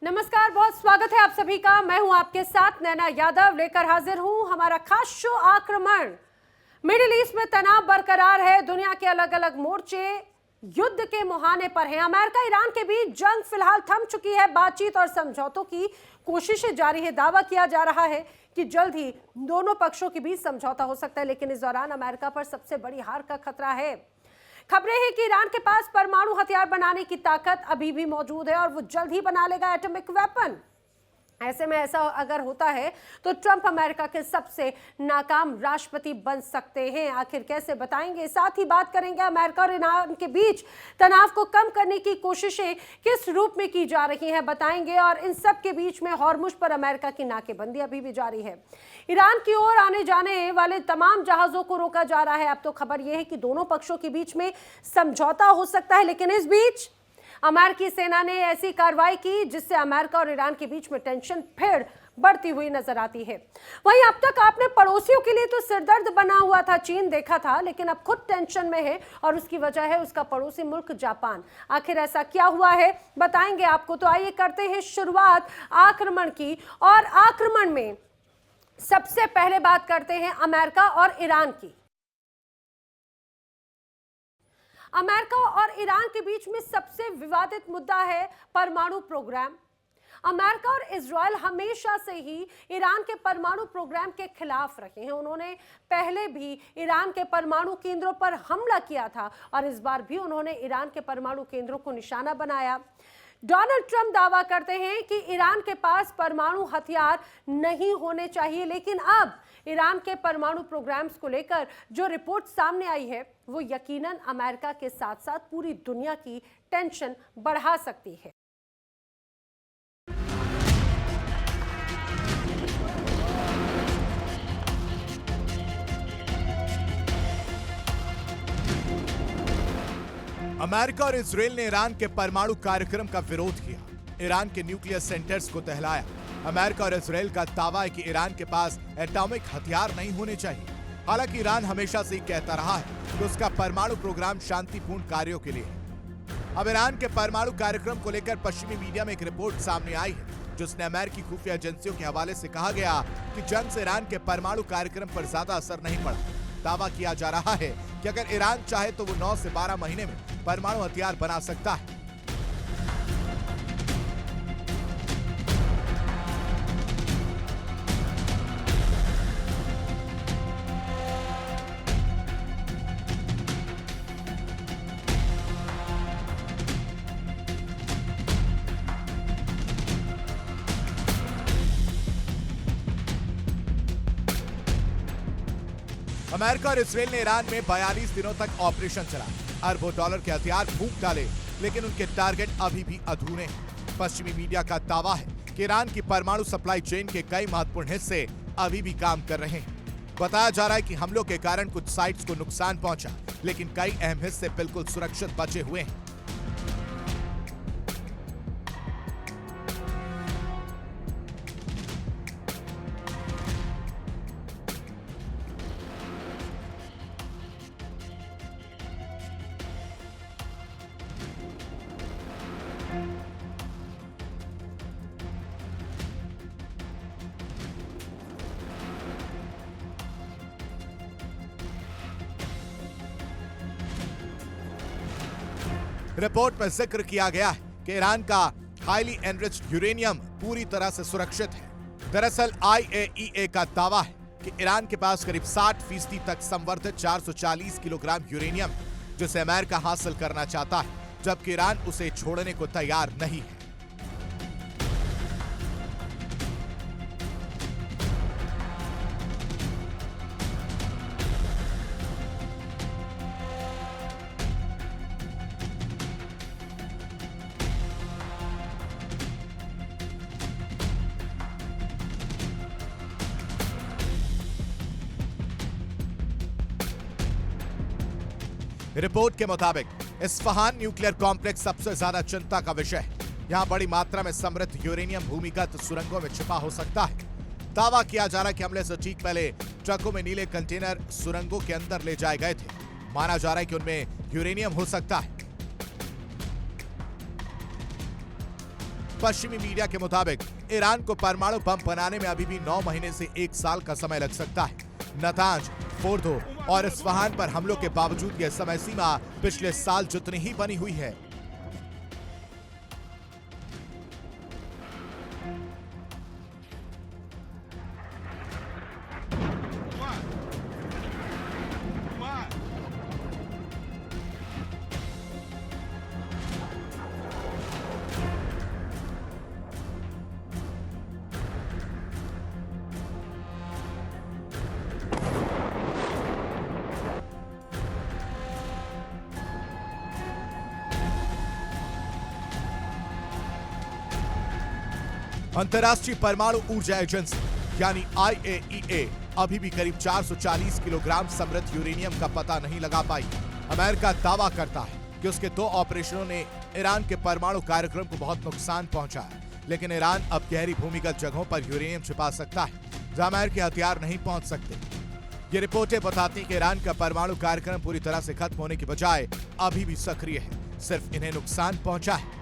नमस्कार, बहुत स्वागत है आप सभी का। मैं हूं आपके साथ नैना यादव, लेकर हाजिर हूं हमारा खास शो आक्रमण। मिडिल ईस्ट में तनाव बरकरार है। दुनिया के अलग अलग मोर्चे युद्ध के मुहाने पर हैं। अमेरिका ईरान के बीच जंग फिलहाल थम चुकी है। बातचीत और समझौतों की कोशिशें जारी है। दावा किया जा रहा है कि जल्द ही दोनों पक्षों के बीच समझौता हो सकता है, लेकिन इस दौरान अमेरिका पर सबसे बड़ी हार का खतरा है। खबरें हैं कि ईरान के पास परमाणु हथियार बनाने की ताकत अभी भी मौजूद है और वो जल्द ही बना लेगा एटॉमिक वेपन। ऐसे में ऐसा अगर होता है तो ट्रंप अमेरिका के सबसे नाकाम राष्ट्रपति बन सकते हैं। आखिर कैसे, बताएंगे। साथ ही बात करेंगे अमेरिका और ईरान के बीच तनाव को कम करने की कोशिशें किस रूप में की जा रही हैं, बताएंगे। और इन सब के बीच में हॉर्मुज पर अमेरिका की नाकेबंदी अभी भी जारी है। ईरान की ओर आने जाने वाले तमाम जहाजों को रोका जा रहा है। अब तो खबर यह है कि दोनों पक्षों के बीच में समझौता हो सकता है, लेकिन इस बीच अमेरिकी सेना ने ऐसी कार्रवाई की जिससे अमेरिका और ईरान के बीच में टेंशन फिर बढ़ती हुई नजर आती है। वहीं अब तक आपने पड़ोसियों के लिए तो सिरदर्द बना हुआ था चीन देखा था, लेकिन अब खुद टेंशन में है और उसकी वजह है उसका पड़ोसी मुल्क जापान। आखिर ऐसा क्या हुआ है, बताएंगे आपको। तो आइए करते हैं शुरुआत आक्रमण की। और आक्रमण में सबसे पहले बात करते हैं अमेरिका और ईरान की। अमेरिका और ईरान के बीच में सबसे विवादित मुद्दा है परमाणु प्रोग्राम। अमेरिका और इजरायल हमेशा से ही ईरान के परमाणु प्रोग्राम के खिलाफ रहे हैं। उन्होंने पहले भी ईरान के परमाणु केंद्रों पर हमला किया था और इस बार भी उन्होंने ईरान के परमाणु केंद्रों को निशाना बनाया। डोनाल्ड ट्रंप दावा करते हैं कि ईरान के पास परमाणु हथियार नहीं होने चाहिए, लेकिन अब ईरान के परमाणु प्रोग्राम्स को लेकर जो रिपोर्ट सामने आई है वो यकीनन अमेरिका के साथ साथ पूरी दुनिया की टेंशन बढ़ा सकती है। अमेरिका और इजरायल ने ईरान के परमाणु कार्यक्रम का विरोध किया, ईरान के न्यूक्लियर सेंटर्स को दहलाया। अमेरिका और इजरायल का दावा है कि ईरान के पास एटॉमिक हथियार नहीं होने चाहिए। हालांकि ईरान हमेशा से ही कहता रहा है कि उसका परमाणु प्रोग्राम शांतिपूर्ण कार्यों के लिए है। अब ईरान के परमाणु कार्यक्रम को लेकर पश्चिमी मीडिया में एक रिपोर्ट सामने आई है, जिसने अमेरिकी खुफिया एजेंसियों के हवाले से कहा गया कि जंग से ईरान के परमाणु कार्यक्रम पर ज्यादा असर नहीं पड़ा। दावा किया जा रहा है कि अगर ईरान चाहे तो वो 9 से 12 महीने में परमाणु हथियार बना सकता है। अमेरिका और इजरायल ने ईरान में 42 दिनों तक ऑपरेशन चलाया, अरबों डॉलर के हथियार फूंक डाले, लेकिन उनके टारगेट अभी भी अधूरे हैं। पश्चिमी मीडिया का दावा है कि ईरान की परमाणु सप्लाई चेन के कई महत्वपूर्ण हिस्से अभी भी काम कर रहे हैं। बताया जा रहा है कि हमलों के कारण कुछ साइट्स को नुकसान पहुंचा, लेकिन कई अहम हिस्से बिल्कुल सुरक्षित बचे हुए हैं। रिपोर्ट में जिक्र किया गया है कि ईरान का हाईली एनरिच्ड यूरेनियम पूरी तरह से सुरक्षित है। दरअसल IAEA का दावा है कि ईरान के पास करीब 60% तक संवर्धित 440 किलोग्राम यूरेनियम है, जिसे अमेरिका हासिल करना चाहता है, जबकि ईरान उसे छोड़ने को तैयार नहीं है। रिपोर्ट के मुताबिक इस्फहान न्यूक्लियर कॉम्प्लेक्स सबसे ज्यादा चिंता का विषय है। यहाँ बड़ी मात्रा में समृद्ध यूरेनियम भूमिगत सुरंगों में छिपा हो सकता है। दावा किया जा रहा है कि हमले से ठीक पहले ट्रकों में नीले कंटेनर सुरंगों के अंदर ले जाए गए थे। माना जा रहा है कि उनमें यूरेनियम हो सकता है। पश्चिमी मीडिया के मुताबिक ईरान को परमाणु बम बनाने में अभी भी 9 महीने से 1 साल का समय लग सकता है। नतांज, फोर्दो और इस्फहान पर हमलों के बावजूद यह समय सीमा पिछले साल जितनी ही बनी हुई है। अंतर्राष्ट्रीय परमाणु ऊर्जा एजेंसी यानी IAEA अभी भी करीब 440 किलोग्राम समृद्ध यूरेनियम का पता नहीं लगा पाई। अमेरिका दावा करता है कि उसके 2 ऑपरेशनों ने ईरान के परमाणु कार्यक्रम को बहुत नुकसान पहुंचाया, लेकिन ईरान अब गहरी भूमिगत जगहों पर यूरेनियम छिपा सकता है जहां अमेरिकी हथियार नहीं पहुंच सकते। ये रिपोर्टें बताती हैं कि ईरान का परमाणु कार्यक्रम पूरी तरह से खत्म होने की बजाय अभी भी सक्रिय है, सिर्फ इन्हें नुकसान पहुंचा है।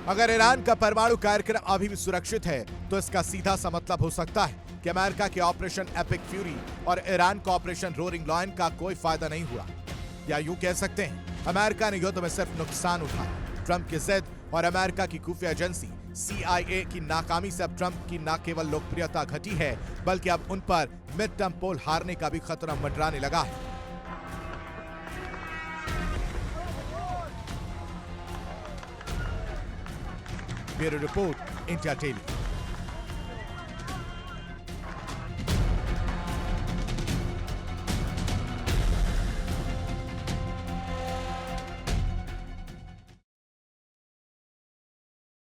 अगर ईरान का परमाणु कार्यक्रम अभी भी सुरक्षित है तो इसका सीधा सा मतलब हो सकता है कि अमेरिका के ऑपरेशन एपिक फ्यूरी और ईरान का ऑपरेशन रोरिंग लॉयन का कोई फायदा नहीं हुआ। या यूं कह सकते हैं अमेरिका ने युद्ध में सिर्फ नुकसान उठाया। ट्रंप की जिद और अमेरिका की खुफिया एजेंसी CIA की नाकामी से अब ट्रंप की न केवल लोकप्रियता घटी है बल्कि अब उन पर मिड टर्म पोल हारने का भी खतरा मंडराने लगा है। ब्यूरो रिपोर्ट, इंडिया टेली।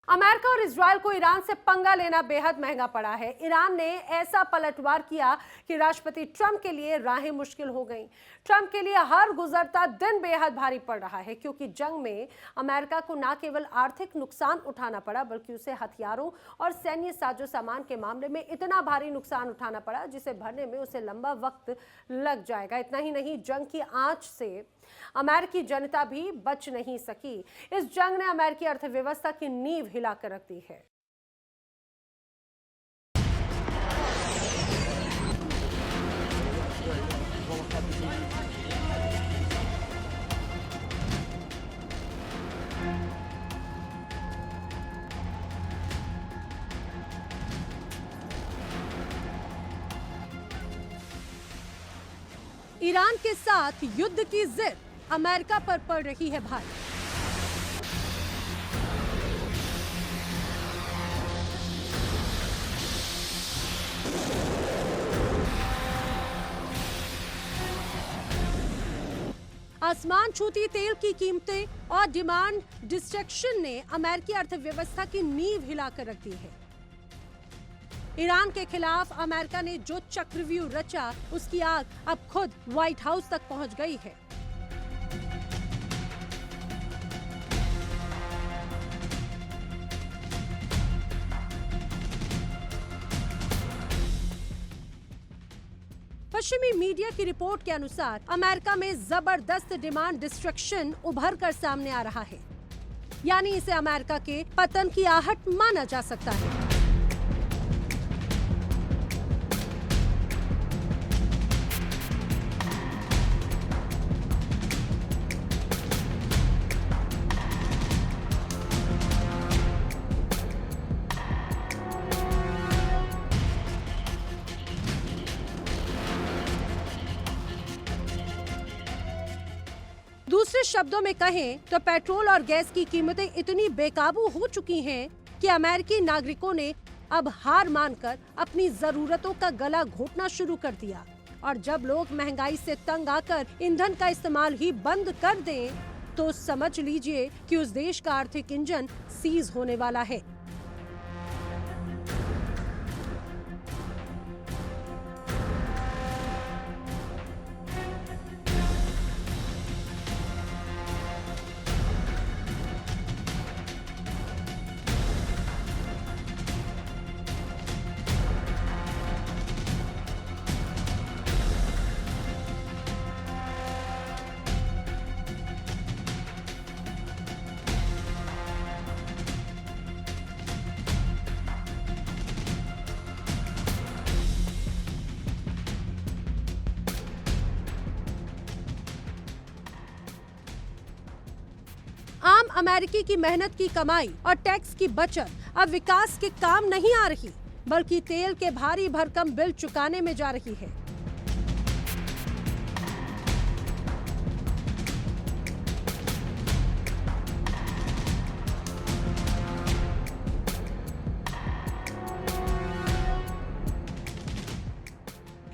अमेरिका और इजरायल को ईरान से पंगा लेना बेहद महंगा पड़ा है। ईरान ने ऐसा पलटवार किया कि राष्ट्रपति ट्रंप के लिए राहें मुश्किल हो गईं। ट्रंप के लिए हर गुजरता दिन बेहद भारी पड़ रहा है क्योंकि जंग में अमेरिका को न केवल आर्थिक नुकसान उठाना पड़ा बल्कि उसे हथियारों और सैन्य साजो सामान के मामले में इतना भारी नुकसान उठाना पड़ा जिसे भरने में उसे लंबा वक्त लग जाएगा। इतना ही नहीं, जंग की आंच से अमेरिकी जनता भी बच नहीं सकी। इस जंग ने अमेरिकी अर्थव्यवस्था की नींव हिलाकर रख दी है। ईरान के साथ युद्ध की जिद अमेरिका पर पड़ रही है भारी। आसमान छूती तेल की कीमतें और डिमांड डिस्ट्रक्शन ने अमेरिकी अर्थव्यवस्था की नींव हिलाकर रख दी है। ईरान के खिलाफ अमेरिका ने जो चक्रव्यूह रचा उसकी आग अब खुद व्हाइट हाउस तक पहुंच गई है। पश्चिमी मीडिया की रिपोर्ट के अनुसार अमेरिका में जबरदस्त डिमांड डिस्ट्रक्शन उभर कर सामने आ रहा है, यानी इसे अमेरिका के पतन की आहट माना जा सकता है। दूसरे शब्दों में कहें तो पेट्रोल और गैस की कीमतें इतनी बेकाबू हो चुकी हैं कि अमेरिकी नागरिकों ने अब हार मानकर अपनी जरूरतों का गला घोंटना शुरू कर दिया। और जब लोग महंगाई से तंग आकर ईंधन का इस्तेमाल ही बंद कर दें तो समझ लीजिए कि उस देश का आर्थिक इंजन सीज होने वाला है। आम अमेरिकी की मेहनत की कमाई और टैक्स की बचत अब विकास के काम नहीं आ रही, बल्कि तेल के भारी भरकम बिल चुकाने में जा रही है।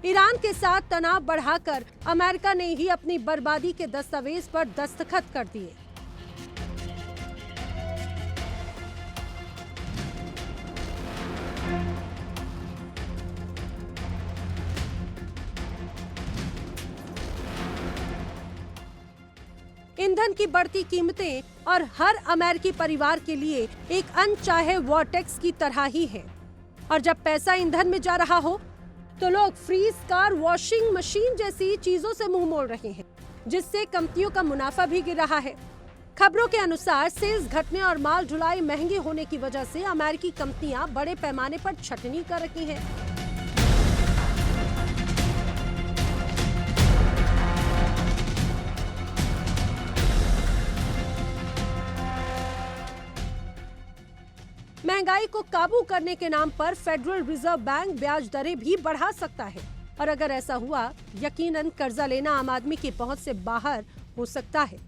ईरान के साथ तनाव बढ़ाकर अमेरिका ने ही अपनी बर्बादी के दस्तावेज पर दस्तखत कर दिए। ईंधन की बढ़ती कीमतें और हर अमेरिकी परिवार के लिए एक अनचाहे वॉरटेक्स की तरह ही है। और जब पैसा ईंधन में जा रहा हो तो लोग फ्रीज, कार, वॉशिंग मशीन जैसी चीजों से मुंह मोड़ रहे हैं, जिससे कंपनियों का मुनाफा भी गिर रहा है। खबरों के अनुसार सेल्स घटने और माल ढुलाई महंगे होने की वजह से अमेरिकी कंपनियां बड़े पैमाने पर छटनी कर रही हैं। महंगाई को काबू करने के नाम पर फेडरल रिजर्व बैंक ब्याज दरें भी बढ़ा सकता है, और अगर ऐसा हुआ, यकीनन कर्जा लेना आम आदमी की पहुंच से बाहर हो सकता है।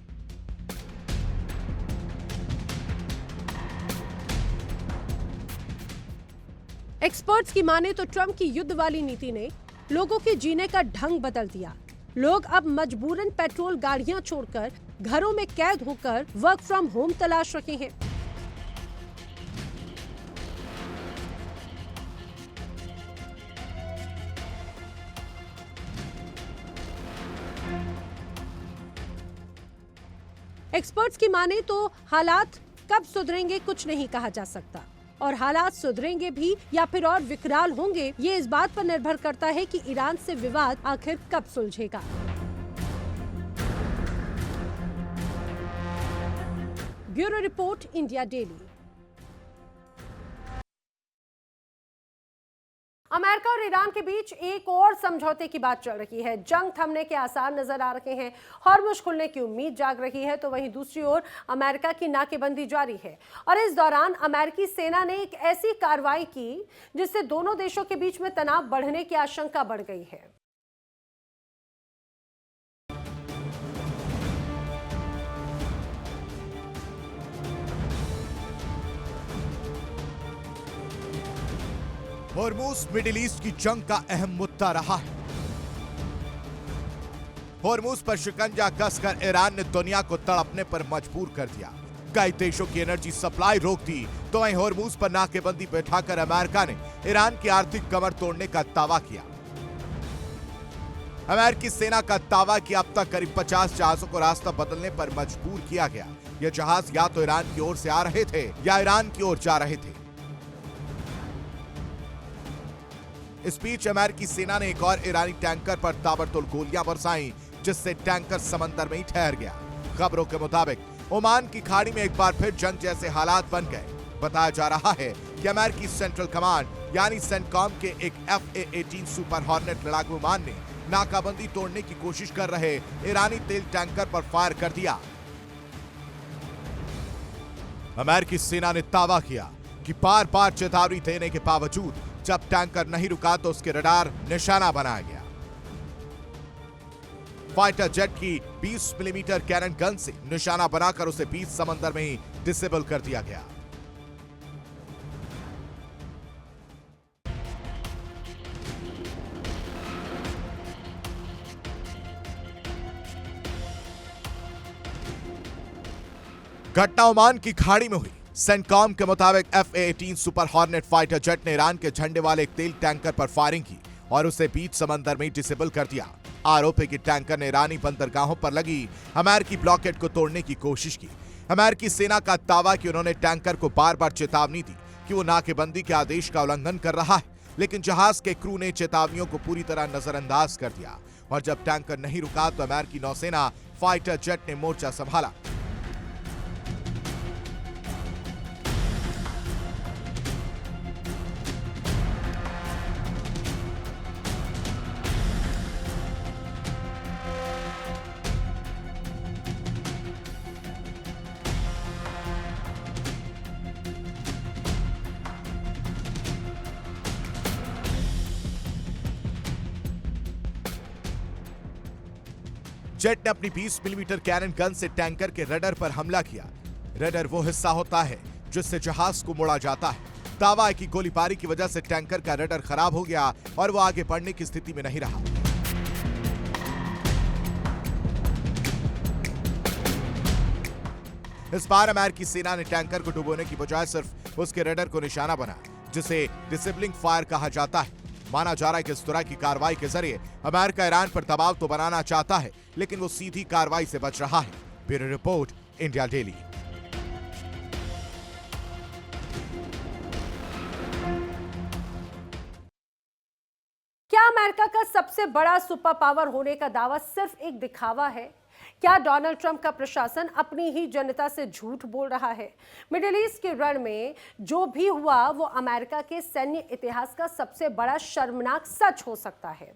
एक्सपर्ट्स की माने तो ट्रंप की युद्ध वाली नीति ने लोगों के जीने का ढंग बदल दिया। लोग अब मजबूरन पेट्रोल गाड़ियां छोड़कर घरों में कैद होकर वर्क फ्रॉम होम तलाश रहे हैं। एक्सपर्ट्स की माने तो हालात कब सुधरेंगे कुछ नहीं कहा जा सकता, और हालात सुधरेंगे भी या फिर और विकराल होंगे, ये इस बात पर निर्भर करता है कि ईरान से विवाद आखिर कब सुलझेगा। Bureau report, India daily. America और ईरान के बीच एक और समझौते की बात चल रही है। जंग थमने के आसार नजर आ रहे हैं, हॉर्मुज़ खुलने की उम्मीद जाग रही है, तो वहीं दूसरी ओर अमेरिका की नाकेबंदी जारी है। और इस दौरान अमेरिकी सेना ने एक ऐसी कार्रवाई की जिससे दोनों देशों के बीच में तनाव बढ़ने की आशंका बढ़ गई है। हॉर्मुज़ मिडिल ईस्ट की जंग का अहम मुद्दा रहा है। हॉर्मुज़ पर शिकंजा कसकर ईरान ने दुनिया को तड़पने पर मजबूर कर दिया। कई देशों की एनर्जी सप्लाई रोक दी, तो वहीं हॉर्मुज़ पर नाकेबंदी बैठाकर अमेरिका ने ईरान की आर्थिक कमर तोड़ने का दावा किया। अमेरिकी सेना का दावा कि अब तक करीब 50 जहाजों को रास्ता बदलने पर मजबूर किया गया। ये जहाज या तो ईरान की ओर से आ रहे थे या ईरान की ओर जा रहे थे। इस बीच अमेरिकी सेना ने एक और ईरानी टैंकर पर ताबड़तोड़ गोलियां बरसाई, जिससे टैंकर समंदर में ही ठहर गया। खबरों के मुताबिक ओमान की खाड़ी में एक बार फिर जंग जैसे हालात बन गए। बताया जा रहा है कि अमेरिकी सेंट्रल कमांड यानी सेंटकॉम के एक F/A-18 सुपर हॉर्नेट लड़ाकू विमान ने नाकाबंदी तोड़ने की कोशिश कर रहे ईरानी तेल टैंकर पर फायर कर दिया। अमेरिकी सेना ने दावा किया कि बार बार चेतावनी देने के बावजूद जब टैंकर नहीं रुका तो उसके रडार निशाना बनाया गया। फाइटर जेट की 20 मिलीमीटर कैनन गन से निशाना बनाकर उसे बीच समंदर में ही डिसेबल कर दिया गया। घटना ओमान की खाड़ी में हुई। सेंटकॉम के मुताबिक F-18 super hornet fighter jet ने ईरान के झंडे वाले एक तेल टैंकर पर फायरिंग की और उसे बीच समंदर में डिसेबल कर दिया। आरोप है कि टैंकर ने ईरानी बंदरगाहों पर लगी अमेरिकी ब्लॉकेड को तोड़ने की कोशिश की। अमेरिकी सेना का दावा कि उन्होंने टैंकर को बार बार चेतावनी दी कि वो नाकेबंदी के आदेश का उल्लंघन कर रहा है, लेकिन जहाज के क्रू ने चेतावनियों को पूरी तरह नजरअंदाज कर दिया और जब टैंकर नहीं रुका तो अमेरिकी नौसेना फाइटर जेट ने मोर्चा संभाला। जेट ने अपनी 20 मिलीमीटर कैनन गन से टैंकर के रडर पर हमला किया। रडर वो हिस्सा होता है जिससे जहाज को मोड़ा जाता है। दावा है कि गोलीबारी की वजह से टैंकर का रडर खराब हो गया और वो आगे बढ़ने की स्थिति में नहीं रहा। इस बार अमेरिकी सेना ने टैंकर को डुबोने की बजाय सिर्फ उसके रडर को निशाना बनाया, जिसे डिसेबलिंग फायर कहा जाता है। माना जा रहा है कि इस तरह की कार्रवाई के जरिए अमेरिका ईरान पर दबाव तो बनाना चाहता है, लेकिन वो सीधी कार्रवाई से बच रहा है। Bureau report, India daily. क्या अमेरिका का सबसे बड़ा सुपर पावर होने का दावा सिर्फ एक दिखावा है? क्या डोनाल्ड ट्रंप का प्रशासन अपनी ही जनता से झूठ बोल रहा है? मिडिल ईस्ट के रण में जो भी हुआ वो अमेरिका के सैन्य इतिहास का सबसे बड़ा शर्मनाक सच हो सकता है।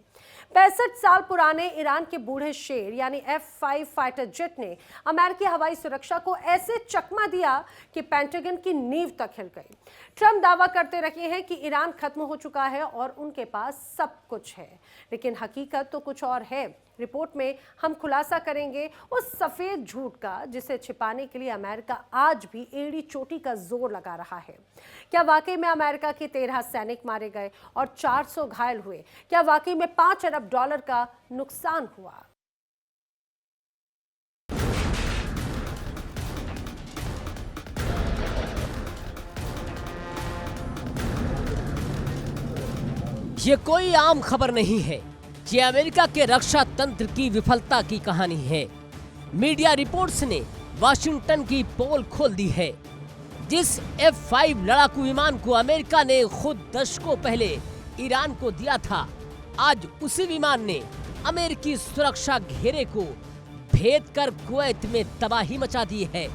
65 साल पुराने ईरान के बूढ़े शेर यानी F-5 फाइटर जेट ने अमेरिकी हवाई सुरक्षा को ऐसे चकमा दिया कि पेंटागन की नींव तक हिल गई। ट्रंप दावा करते रहे हैं कि ईरान खत्म हो चुका है और उनके पास सब कुछ है, लेकिन हकीकत तो कुछ और है। रिपोर्ट में हम खुलासा करेंगे उस सफेद झूठ का जिसे छिपाने के लिए अमेरिका आज भी एड़ी चोटी का जोर लगा रहा है। क्या वाकई में अमेरिका के 13 सैनिक मारे गए और 400 घायल हुए? क्या वाकई में $5 अरब का नुकसान हुआ? ये कोई आम खबर नहीं है, ये अमेरिका के रक्षा तंत्र की विफलता की कहानी है। मीडिया रिपोर्ट्स ने वाशिंगटन की पोल खोल दी है। जिस F-5 लड़ाकू विमान को अमेरिका ने खुद दशकों पहले ईरान को दिया था, आज उसी विमान ने अमेरिकी सुरक्षा घेरे को भेद कर कुवैत में तबाही मचा दी है।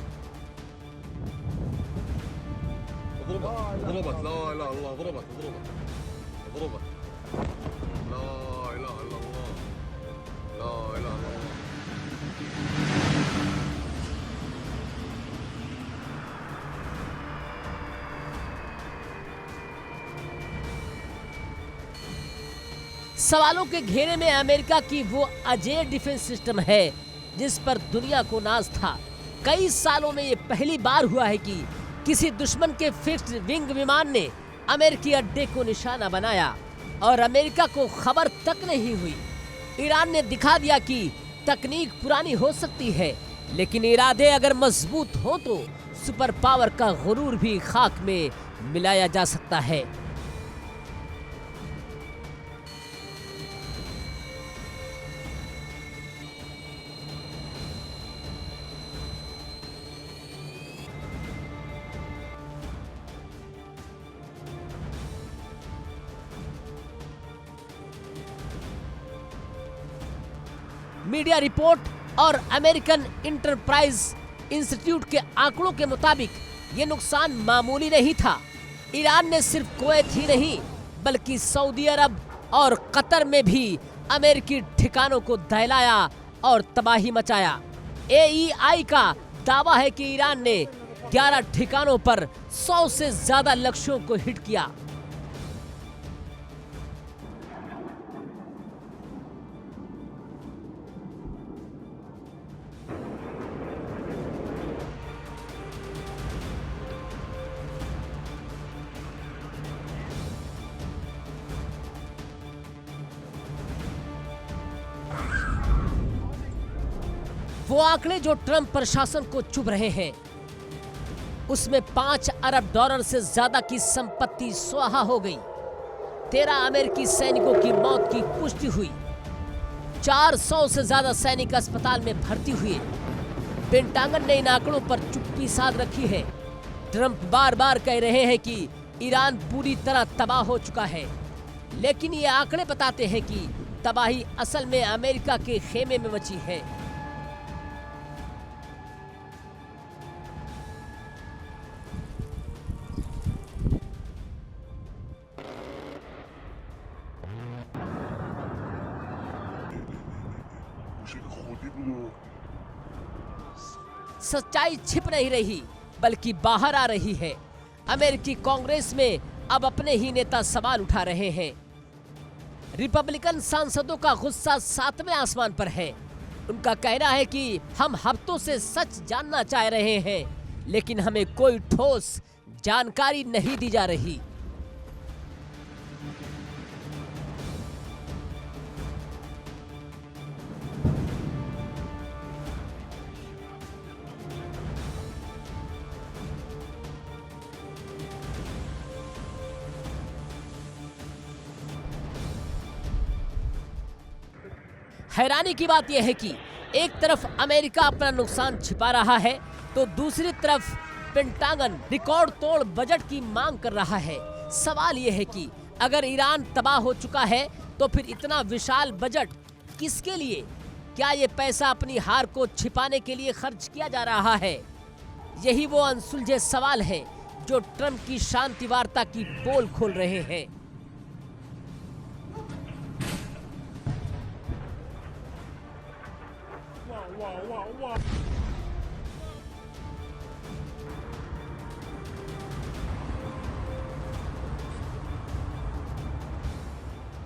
सवालों के घेरे में अमेरिका की वो अजेय डिफेंस सिस्टम है जिस पर दुनिया को नाज था। कई सालों में ये पहली बार हुआ है कि किसी दुश्मन के फिक्स्ड विंग विमान ने अमेरिकी अड्डे को निशाना बनाया और अमेरिका को खबर तक नहीं हुई। ईरान ने दिखा दिया कि तकनीक पुरानी हो सकती है, लेकिन इरादे अगर मजबूत हो तो सुपर पावर का गुरूर भी खाक में मिलाया जा सकता है। मीडिया रिपोर्ट और अमेरिकन इंटरप्राइज इंस्टीट्यूट के आंकड़ों के मुताबिक ये नुकसान मामूली नहीं था। ईरान ने सिर्फ कुवैत ही नहीं बल्कि सऊदी अरब और कतर में भी अमेरिकी ठिकानों को दहलाया और तबाही मचाया। AEI का दावा है कि ईरान ने 11 ठिकानों पर 100 से ज्यादा लक्ष्यों को हिट किया। वो आंकड़े जो ट्रंप प्रशासन को चुभ रहे हैं, उसमें 5 अरब डॉलर से ज्यादा की संपत्ति स्वाहा हो गई। 13 अमेरिकी सैनिकों की मौत की पुष्टि हुई। 400 से ज्यादा सैनिक अस्पताल में भर्ती हुए। पेंटागन ने इन आंकड़ों पर चुप्पी साध रखी है। ट्रंप बार बार कह रहे हैं कि ईरान पूरी तरह तबाह हो चुका है, लेकिन ये आंकड़े बताते हैं कि तबाही असल में अमेरिका के खेमे में मची है। सच्चाई छिप नहीं रही, बल्कि बाहर आ रही है। अमेरिकी कांग्रेस में अब अपने ही नेता सवाल उठा रहे हैं। रिपब्लिकन सांसदों का गुस्सा 7वें आसमान पर है। उनका कहना है कि हम हफ्तों से सच जानना चाह रहे हैं, लेकिन हमें कोई ठोस जानकारी नहीं दी जा रही। हैरानी की बात यह है कि एक तरफ अमेरिका अपना नुकसान छिपा रहा है, तो दूसरी तरफ पेंटागन रिकॉर्ड तोड़ बजट की मांग कर रहा है। सवाल यह है कि अगर ईरान तबाह हो चुका है, तो फिर इतना विशाल बजट किसके लिए? क्या ये पैसा अपनी हार को छिपाने के लिए खर्च किया जा रहा है? यही वो अनसुलझे सवाल है जो ट्रंप की शांति वार्ता की पोल खोल रहे हैं।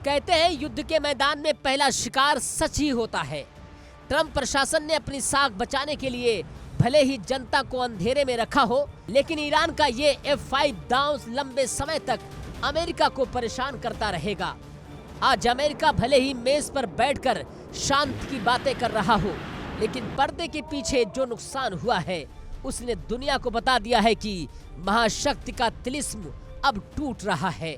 कहते हैं युद्ध के मैदान में पहला शिकार सच ही होता है। ट्रंप प्रशासन ने अपनी साख बचाने के लिए भले ही जनता को अंधेरे में रखा हो, लेकिन ईरान का ये F5 दांव लंबे समय तक अमेरिका को परेशान करता रहेगा। आज अमेरिका भले ही मेज पर बैठकर शांति की बातें कर रहा हो, लेकिन पर्दे के पीछे जो नुकसान हुआ है उसने दुनिया को बता दिया है कि महाशक्ति का तिलिस्म अब टूट रहा है।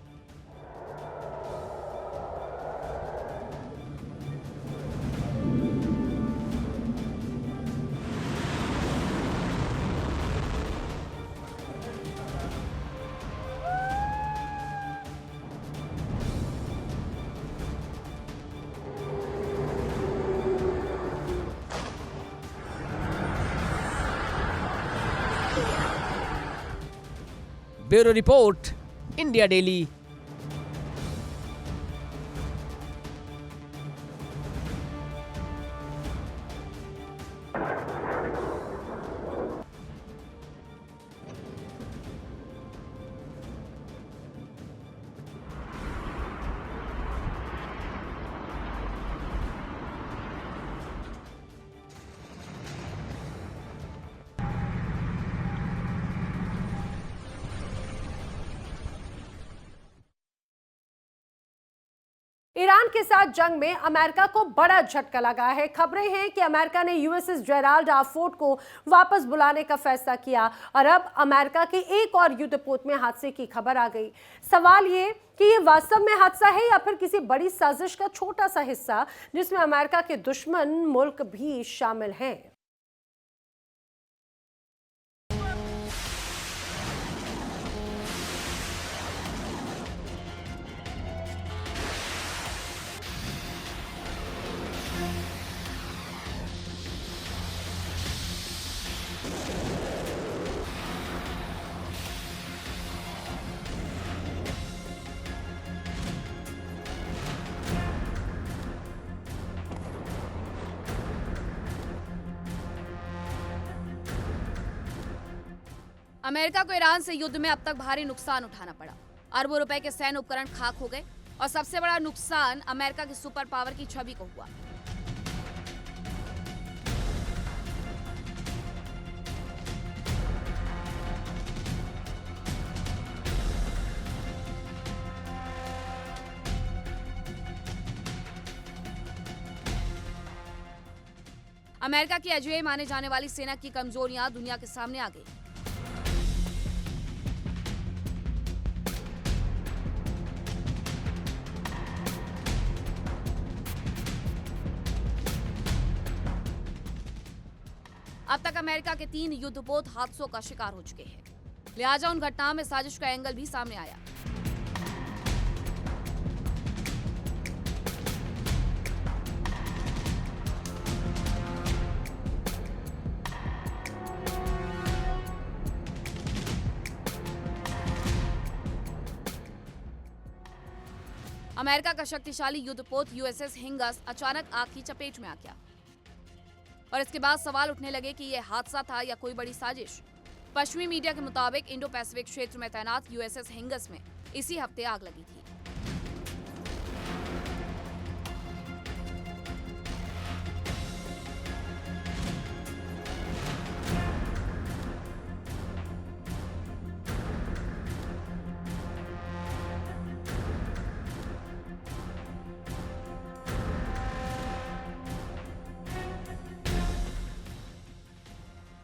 Bureau report, India daily. Iran के साथ जंग में अमेरिका को बड़ा झटका लगा है। खबरें हैं कि अमेरिका ने यूएसएस जेराल्ड आर फोर्ड को वापस बुलाने का फैसला किया और अब अमेरिका के एक और युद्धपोत में हादसे की खबर आ गई। सवाल ये कि ये वास्तव में हादसा है या फिर किसी बड़ी साजिश का छोटा सा हिस्सा, जिसमें अमेरिका के दुश्मन मुल्क भी शामिल हैं। अमेरिका को ईरान से युद्ध में अब तक भारी नुकसान उठाना पड़ा। अरबों रुपए के सैन्य उपकरण खाक हो गए और सबसे बड़ा नुकसान अमेरिका की सुपर पावर की छवि को हुआ। अमेरिका की अजेय माने जाने वाली सेना की कमजोरियां दुनिया के सामने आ गई। अमेरिका के 3 युद्धपोत हादसों का शिकार हो चुके हैं। लिहाजा उन घटनाओं में साजिश का एंगल भी सामने आया। अमेरिका का शक्तिशाली युद्धपोत यूएसएस हिंगस अचानक आग की चपेट में आ गया और इसके बाद सवाल उठने लगे कि यह हादसा था या कोई बड़ी साजिश। पश्चिमी मीडिया के मुताबिक इंडो पैसिफिक क्षेत्र में तैनात यूएसएस हिंगस में इसी हफ्ते आग लगी थी।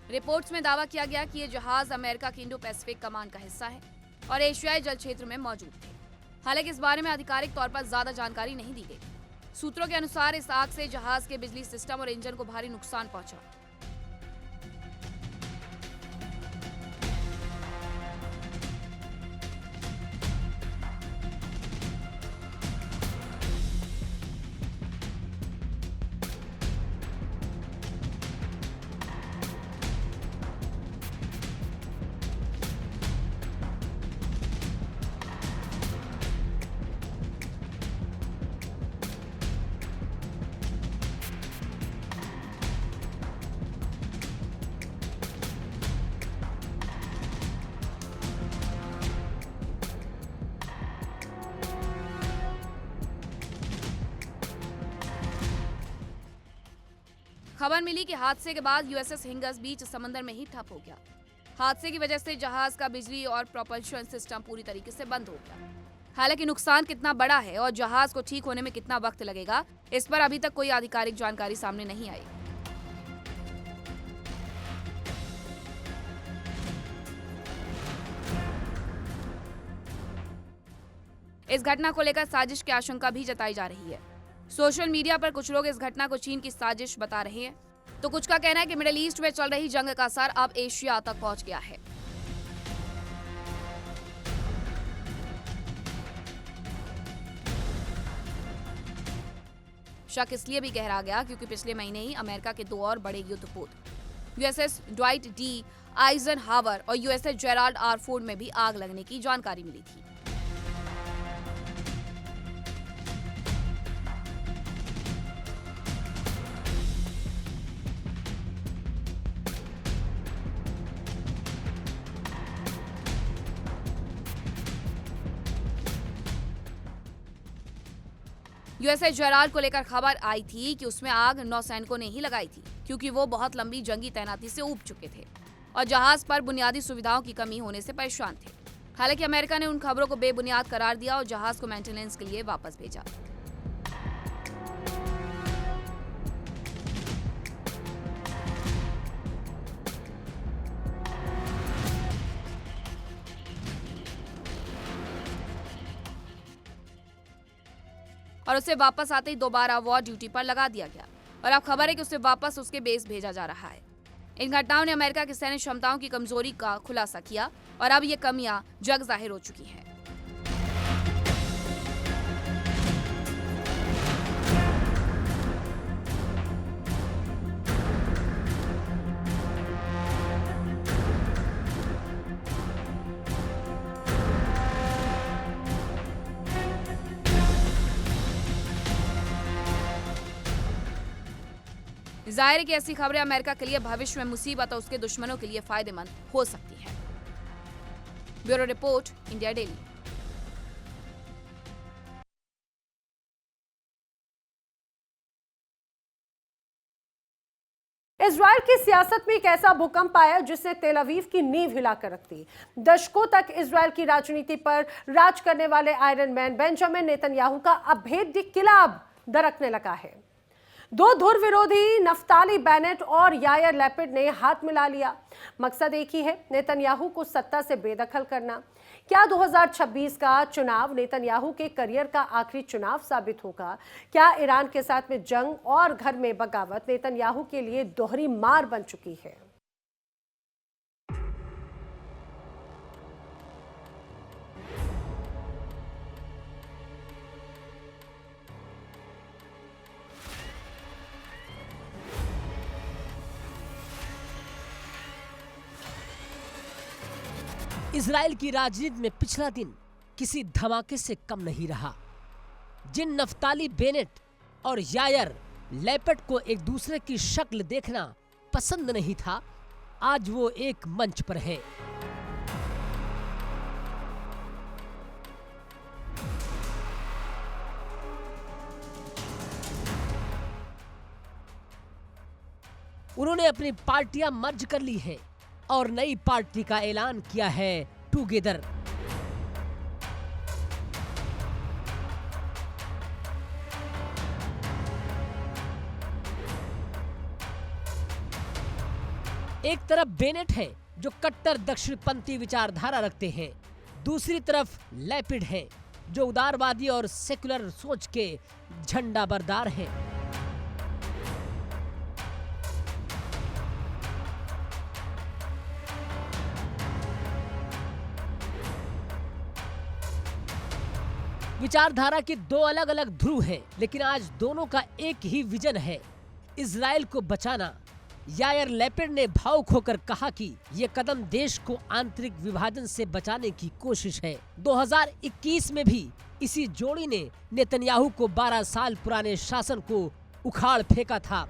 रिपोर्ट्स में दावा किया गया कि ये जहाज अमेरिका की इंडो पैसिफिक कमांड का हिस्सा है और एशियाई जल क्षेत्र में मौजूद थे। हालांकि इस बारे में आधिकारिक तौर पर ज्यादा जानकारी नहीं दी गई। सूत्रों के अनुसार इस आग से जहाज के बिजली सिस्टम और इंजन को भारी नुकसान पहुंचा। खबर मिली कि हादसे के बाद यूएसएस हिंगस बीच समंदर में ही ठप हो गया। हादसे की वजह से जहाज का बिजली और प्रोपल्शन सिस्टम पूरी तरीके से बंद हो गया। हालांकि नुकसान कितना बड़ा है और जहाज को ठीक होने में कितना वक्त लगेगा, इस पर अभी तक कोई आधिकारिक जानकारी सामने नहीं आई। इस घटना को लेकर साजिश की आशंका भी जताई जा रही है। सोशल मीडिया पर कुछ लोग इस घटना को चीन की साजिश बता रहे हैं, तो कुछ का कहना है कि मिडिल ईस्ट में चल रही जंग का असर अब एशिया तक पहुंच गया है। शक इसलिए भी गहरा गया क्योंकि पिछले महीने ही अमेरिका के 2 और बड़े युद्धपोत यूएसएस ड्वाइट डी आइजनहावर और यूएसएस जेराल्ड आर फोर्ड में भी आग लगने की जानकारी मिली थी। यूएसएस जेराल्ड को लेकर खबर आई थी कि उसमें आग नौसैनिकों ने ही लगाई थी, क्योंकि वो बहुत लंबी जंगी तैनाती से ऊब चुके थे और जहाज पर बुनियादी सुविधाओं की कमी होने से परेशान थे। हालांकि अमेरिका ने उन खबरों को बेबुनियाद करार दिया और जहाज को मेंटेनेंस के लिए वापस भेजा। और उसे वापस आते ही दोबारा वॉर ड्यूटी पर लगा दिया गया और अब खबर है कि उसे वापस उसके बेस भेजा जा रहा है। इन घटनाओं ने अमेरिका की सैन्य क्षमताओं की कमजोरी का खुलासा किया और अब ये कमियां जग जाहिर हो चुकी हैं। जाहिर है कि ऐसी खबरें अमेरिका के लिए भविष्य में मुसीबत और उसके दुश्मनों के लिए फायदेमंद हो सकती हैं। Bureau report, India daily. Israel की सियासत में एक ऐसा भूकंप आया जिसने तेल अवीव की नींव हिलाकर रख दी। दशकों तक इजराइल की राजनीति पर राज करने वाले आयरन मैन बेंजामिन नेतन्याहू का अभेद्य किला अब दरकने लगा है। 2 धुर विरोधी नफ्ताली बेनेट और यायर लैपिड ने हाथ मिला लिया। मकसद एक ही है, नेतन्याहू को सत्ता से बेदखल करना। क्या 2026 का चुनाव नेतन्याहू के करियर का आखिरी चुनाव साबित होगा? क्या ईरान के साथ में जंग और घर में बगावत नेतन्याहू के लिए दोहरी मार बन चुकी है? इजराइल की राजनीति में पिछला दिन किसी धमाके से कम नहीं रहा। जिन नफ्ताली बेनेट और यायर लैपिड को एक दूसरे की शक्ल देखना पसंद नहीं था, आज वो एक मंच पर है। उन्होंने अपनी पार्टियां मर्ज कर ली हैं और नई पार्टी का ऐलान किया है, टुगेदर। एक तरफ बेनेट है जो कट्टर दक्षिणपंथी विचारधारा रखते हैं, दूसरी तरफ लैपिड है जो उदारवादी और सेकुलर सोच के झंडा बरदार हैं। विचारधारा के दो अलग अलग ध्रुव हैं, लेकिन आज दोनों का एक ही विजन है, इजराइल को बचाना। यायर लैपिड ने भावुक होकर कहा कि ये कदम देश को आंतरिक विभाजन से बचाने की कोशिश है। 2021 में भी इसी जोड़ी ने नेतन्याहू को 12 साल पुराने शासन को उखाड़ फेंका था।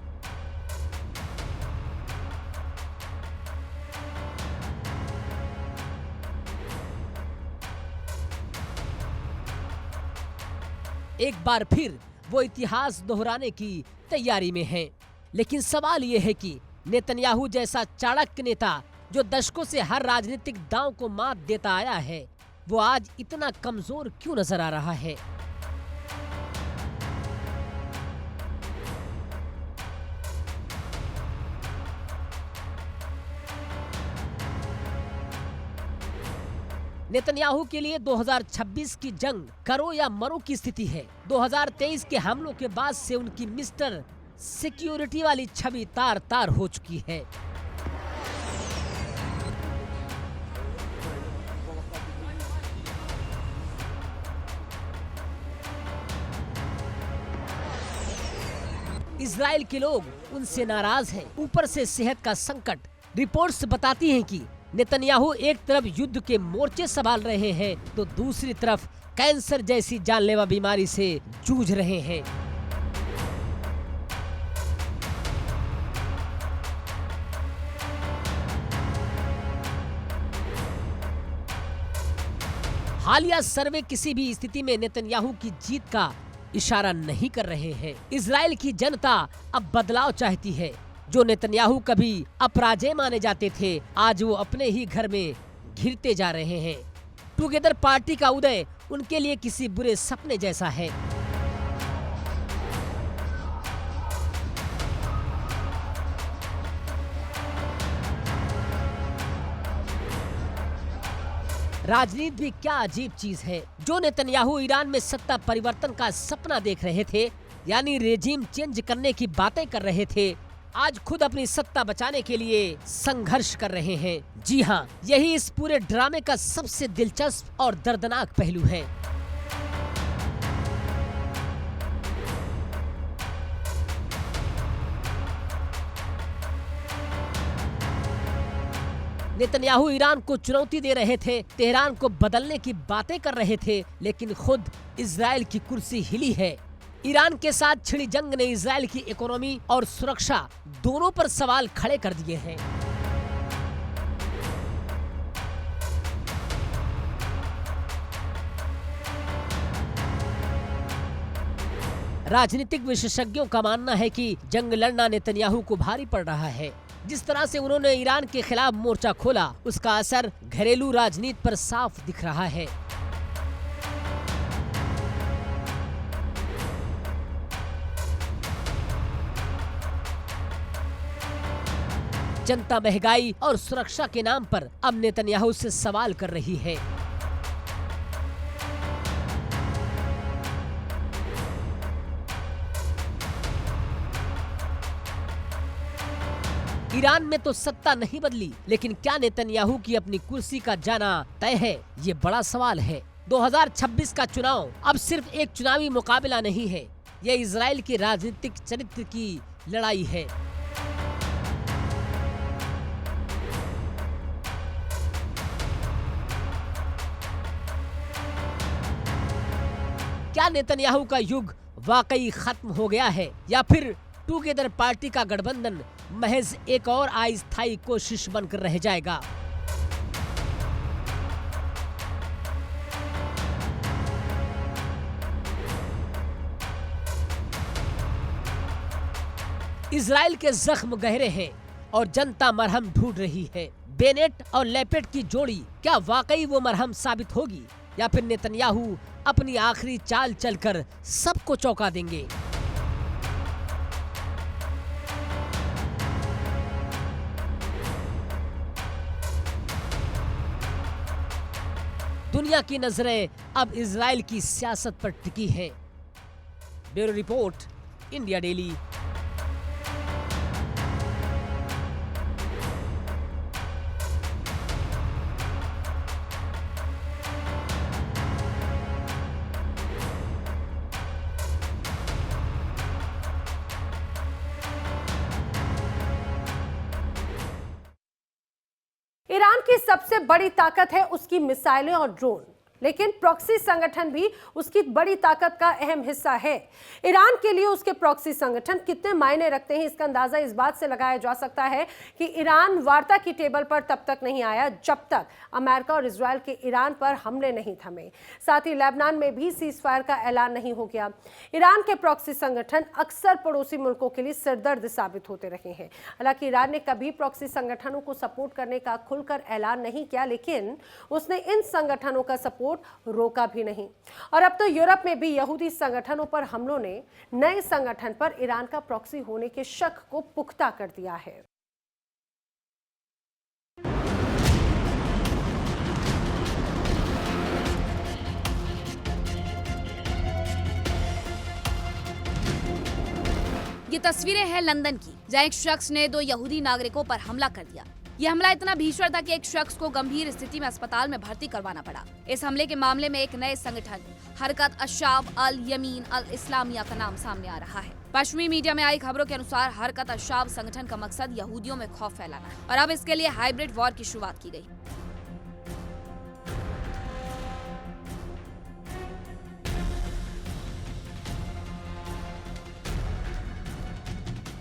एक बार फिर वो इतिहास दोहराने की तैयारी में हैं। लेकिन सवाल ये है कि नेतन्याहू जैसा चाणक्य नेता जो दशकों से हर राजनीतिक दांव को मात देता आया है, वो आज इतना कमजोर क्यों नजर आ रहा है? नेतन्याहू के लिए 2026 की जंग करो या मरो की स्थिति है। 2023 के हमलों के बाद से उनकी मिस्टर सिक्योरिटी वाली छवि तार तार हो चुकी है। इजराइल के लोग उनसे नाराज हैं। ऊपर से सेहत का संकट। रिपोर्ट्स बताती हैं कि नेतन्याहू एक तरफ युद्ध के मोर्चे संभाल रहे हैं तो दूसरी तरफ कैंसर जैसी जानलेवा बीमारी से जूझ रहे हैं। हालिया सर्वे किसी भी स्थिति में नेतन्याहू की जीत का इशारा नहीं कर रहे हैं। इजराइल की जनता अब बदलाव चाहती है। जो नेतन्याहू कभी अपराजय माने जाते थे, आज वो अपने ही घर में घिरते जा रहे हैं। टुगेदर पार्टी का उदय उनके लिए किसी बुरे सपने जैसा है। राजनीति भी क्या अजीब चीज है। जो नेतन्याहू ईरान में सत्ता परिवर्तन का सपना देख रहे थे, यानी रेजिम चेंज करने की बातें कर रहे थे, आज खुद अपनी सत्ता बचाने के लिए संघर्ष कर रहे हैं। जी हाँ, यही इस पूरे ड्रामे का सबसे दिलचस्प और दर्दनाक पहलू है। नेतन्याहू ईरान को चुनौती दे रहे थे, तेहरान को बदलने की बातें कर रहे थे, लेकिन खुद इजराइल की कुर्सी हिली है। ईरान के साथ छिड़ी जंग ने इजराइल की इकोनॉमी और सुरक्षा दोनों पर सवाल खड़े कर दिए हैं। राजनीतिक विशेषज्ञों का मानना है कि जंग लड़ना नेतन्याहू को भारी पड़ रहा है। जिस तरह से उन्होंने ईरान के खिलाफ मोर्चा खोला, उसका असर घरेलू राजनीति पर साफ दिख रहा है। जनता महंगाई और सुरक्षा के नाम पर अब नेतन्याहू से सवाल कर रही है। ईरान में तो सत्ता नहीं बदली, लेकिन क्या नेतन्याहू की अपनी कुर्सी का जाना तय है? ये बड़ा सवाल है। 2026 का चुनाव अब सिर्फ एक चुनावी मुकाबला नहीं है, ये इजराइल के राजनीतिक चरित्र की लड़ाई है। क्या नेतन्याहू का युग वाकई खत्म हो गया है या फिर टुगेदर पार्टी का गठबंधन महज एक और अस्थायी कोशिश बनकर रह जाएगा? इजराइल के जख्म गहरे हैं और जनता मरहम ढूंढ रही है। बेनेट और लेपेट की जोड़ी क्या वाकई वो मरहम साबित होगी या फिर नेतन्याहू अपनी आखिरी चाल चलकर सबको चौंका देंगे? दुनिया की नजरें अब इजराइल की सियासत पर टिकी हैं। Bureau report, India daily. Iran की सबसे बड़ी ताकत है उसकी मिसाइलें और ड्रोन, लेकिन प्रॉक्सी संगठन भी उसकी बड़ी ताकत का अहम हिस्सा है। ईरान के लिए उसके प्रॉक्सी संगठन कितने मायने रखते हैं, इसका अंदाजा इस बात से लगाया जा सकता है कि ईरान वार्ता की टेबल पर तब तक नहीं आया जब तक अमेरिका और इजराइल के ईरान पर हमले नहीं थमे। साथ ही लेबनान में भी सीजफायर का ऐलान नहीं हो गया। ईरान के प्रॉक्सी संगठन अक्सर पड़ोसी मुल्कों के लिए सिरदर्द साबित होते रहे हैं। हालांकि ईरान ने कभी प्रॉक्सी संगठनों को सपोर्ट करने का खुलकर ऐलान नहीं किया, लेकिन उसने इन संगठनों का सपोर्ट रोका भी नहीं। और अब तो यूरोप में भी यहूदी संगठनों पर हमलों ने नए संगठन पर ईरान का प्रॉक्सी होने के शक को पुख्ता कर दिया है। ये तस्वीरें हैं लंदन की, जहां एक शख्स ने 2 यहूदी नागरिकों पर हमला कर दिया। ये हमला इतना भीषण था कि एक शख्स को गंभीर स्थिति में अस्पताल में भर्ती करवाना पड़ा। इस हमले के मामले में एक नए संगठन हरकत अशाब अल यमीन अल इस्लामिया का नाम सामने आ रहा है। पश्चिमी मीडिया में आई खबरों के अनुसार हरकत अशाब संगठन का मकसद यहूदियों में खौफ फैलाना है और अब इसके लिए हाइब्रिड वॉर की शुरुआत की गई।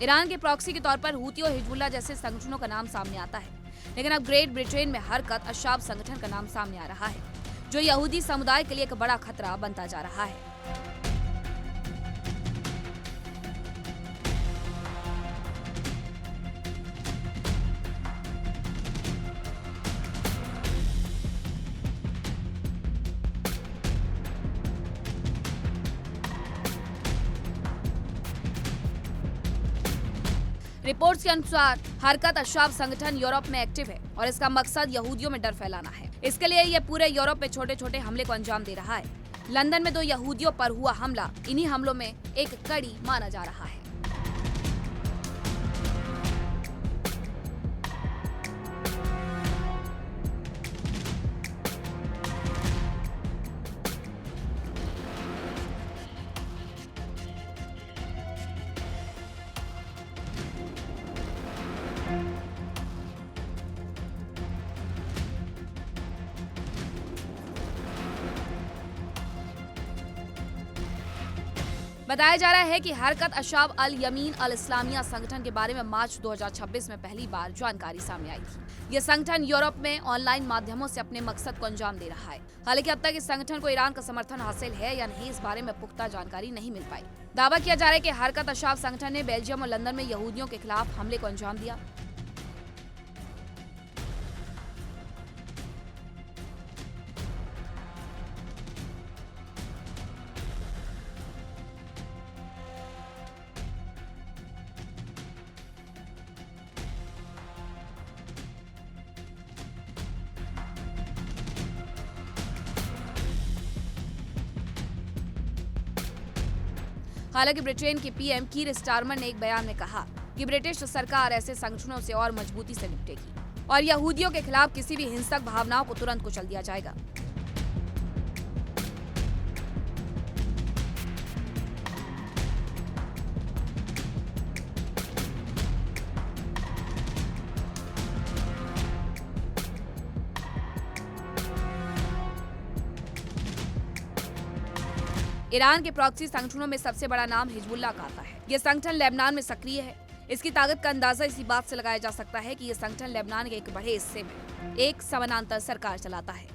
ईरान के प्रॉक्सी के तौर पर हूती और हिजबुल्लाह जैसे संगठनों का नाम सामने आता है, लेकिन अब ग्रेट ब्रिटेन में हरकत अशाब संगठन का नाम सामने आ रहा है, जो यहूदी समुदाय के लिए एक बड़ा खतरा बनता जा रहा है। रिपोर्ट्स के अनुसार हरकत अशाब संगठन यूरोप में एक्टिव है और इसका मकसद यहूदियों में डर फैलाना है। इसके लिए ये पूरे यूरोप में छोटे छोटे हमले को अंजाम दे रहा है। लंदन में 2 यहूदियों पर हुआ हमला इन्हीं हमलों में एक कड़ी माना जा रहा है। बताया जा रहा है कि हरकत अशाब अल यमीन अल इस्लामिया संगठन के बारे में मार्च 2026 में पहली बार जानकारी सामने आई थी। यह संगठन यूरोप में ऑनलाइन माध्यमों से अपने मकसद को अंजाम दे रहा है। हालांकि अब तक इस संगठन को ईरान का समर्थन हासिल है या नहीं, इस बारे में पुख्ता जानकारी नहीं मिल पाई। दावा किया जा रहा है कि हरकत अशाब संगठन ने बेल्जियम और लंदन में यहूदियों के खिलाफ हमले को अंजाम दिया। हालांकि ब्रिटेन के पीएम कीर स्टारमर ने एक बयान में कहा कि ब्रिटिश सरकार ऐसे संगठनों से और मजबूती से निपटेगी और यहूदियों के खिलाफ किसी भी हिंसक भावनाओं को तुरंत कुचल दिया जाएगा। ईरान के प्रॉक्सी संगठनों में सबसे बड़ा नाम हिजबुल्लाह का आता है। ये संगठन लेबनान में सक्रिय है। इसकी ताकत का अंदाजा इसी बात से लगाया जा सकता है कि ये संगठन लेबनान के एक बड़े हिस्से में एक समानांतर सरकार चलाता है।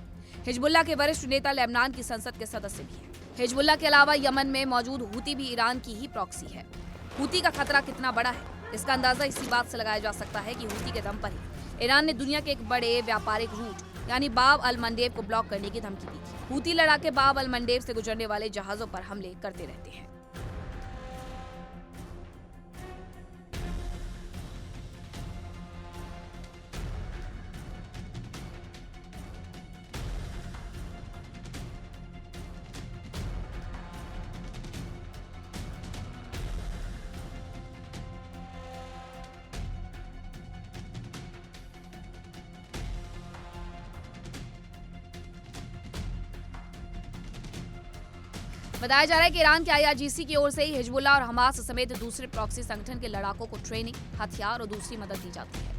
हिजबुल्लाह के वरिष्ठ नेता लेबनान की संसद के सदस्य भी हैं। हिजबुल्लाह के अलावा यमन में मौजूद हूती भी ईरान की ही प्रॉक्सी है। हूती का खतरा कितना बड़ा है, इसका अंदाजा इसी बात से लगाया जा सकता है कि हूती के दम पर ही ईरान ने दुनिया के एक बड़े व्यापारिक रूट यानी बाब अल मंडेब को ब्लॉक करने की धमकी दी थी। हूती लड़ाके बाब अल मंडेब से गुजरने वाले जहाजों पर हमले करते रहते हैं। बताया जा रहा है कि ईरान के IRGC की ओर से ही हिजबुल्लाह और हमास समेत दूसरे प्रॉक्सी संगठन के लड़ाकों को ट्रेनिंग, हथियार और दूसरी मदद दी जाती है।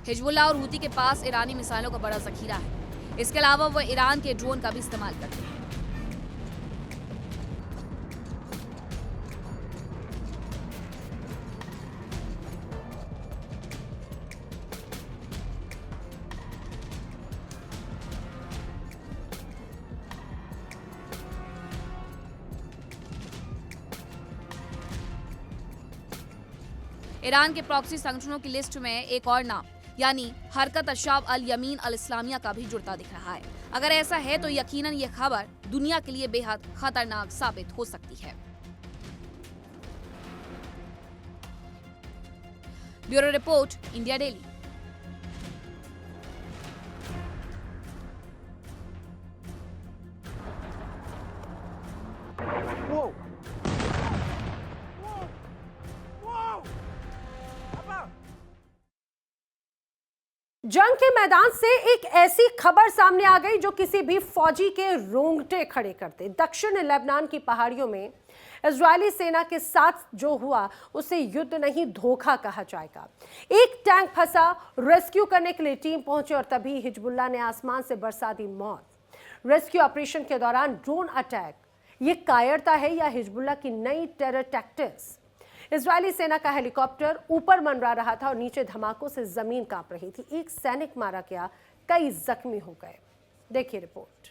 हिजबुल्लाह और हूती के पास ईरानी मिसाइलों का बड़ा जखीरा है। इसके अलावा वह ईरान के ड्रोन का भी इस्तेमाल करते हैं। ईरान के प्रॉक्सी संगठनों की लिस्ट में एक और नाम यानी हरकत अशाब अल यमीन अल इस्लामिया का भी जुड़ता दिख रहा है। अगर ऐसा है तो यकीनन ये खबर दुनिया के लिए बेहद खतरनाक साबित हो सकती है। Bureau report, India daily. जंग के मैदान से एक ऐसी खबर सामने आ गई जो किसी भी फौजी के रोंगटे खड़े करते। दक्षिण लेबनान की पहाड़ियों में इजरायली सेना के साथ जो हुआ उसे युद्ध नहीं धोखा कहा जाएगा। एक टैंक फंसा, रेस्क्यू करने के लिए टीम पहुंचे और तभी हिजबुल्लाह ने आसमान से बरसा दी मौत। रेस्क्यू ऑपरेशन के दौरान ड्रोन अटैक, ये कायरता है या हिजबुल्लाह की नई टेरर टैक्टिक्स? इजरायली सेना का हेलीकॉप्टर ऊपर मंडरा रहा था और नीचे धमाकों से जमीन कांप रही थी। एक सैनिक मारा गया, कई जख्मी हो गए। देखिए रिपोर्ट।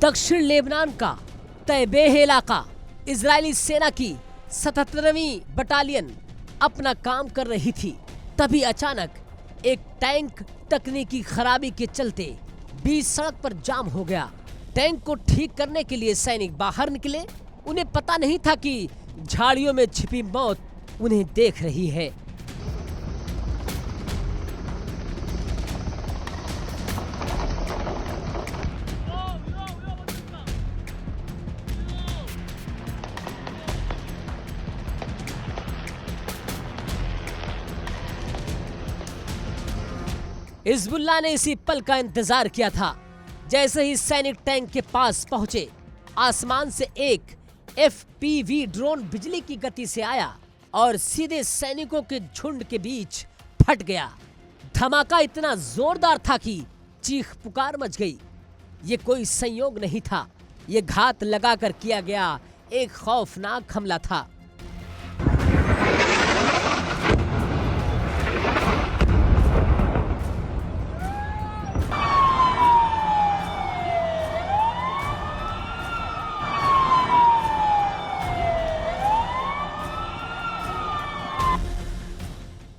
दक्षिण लेबनान का तैबेह इलाका, इजरायली सेना की 77वीं बटालियन अपना काम कर रही थी। तभी अचानक एक टैंक तकनीकी खराबी के चलते बीच सड़क पर जाम हो गया। टैंक को ठीक करने के लिए सैनिक बाहर निकले। उन्हें पता नहीं था कि झाड़ियों में छिपी मौत उन्हें देख रही है। हिजबुल्लाह ने इसी पल का इंतजार किया था। जैसे ही सैनिक टैंक के पास पहुंचे, आसमान से एक FPV ड्रोन बिजली की गति से आया और सीधे सैनिकों के झुंड के बीच फट गया। धमाका इतना जोरदार था कि चीख पुकार मच गई। ये कोई संयोग नहीं था, ये घात लगाकर किया गया एक खौफनाक हमला था।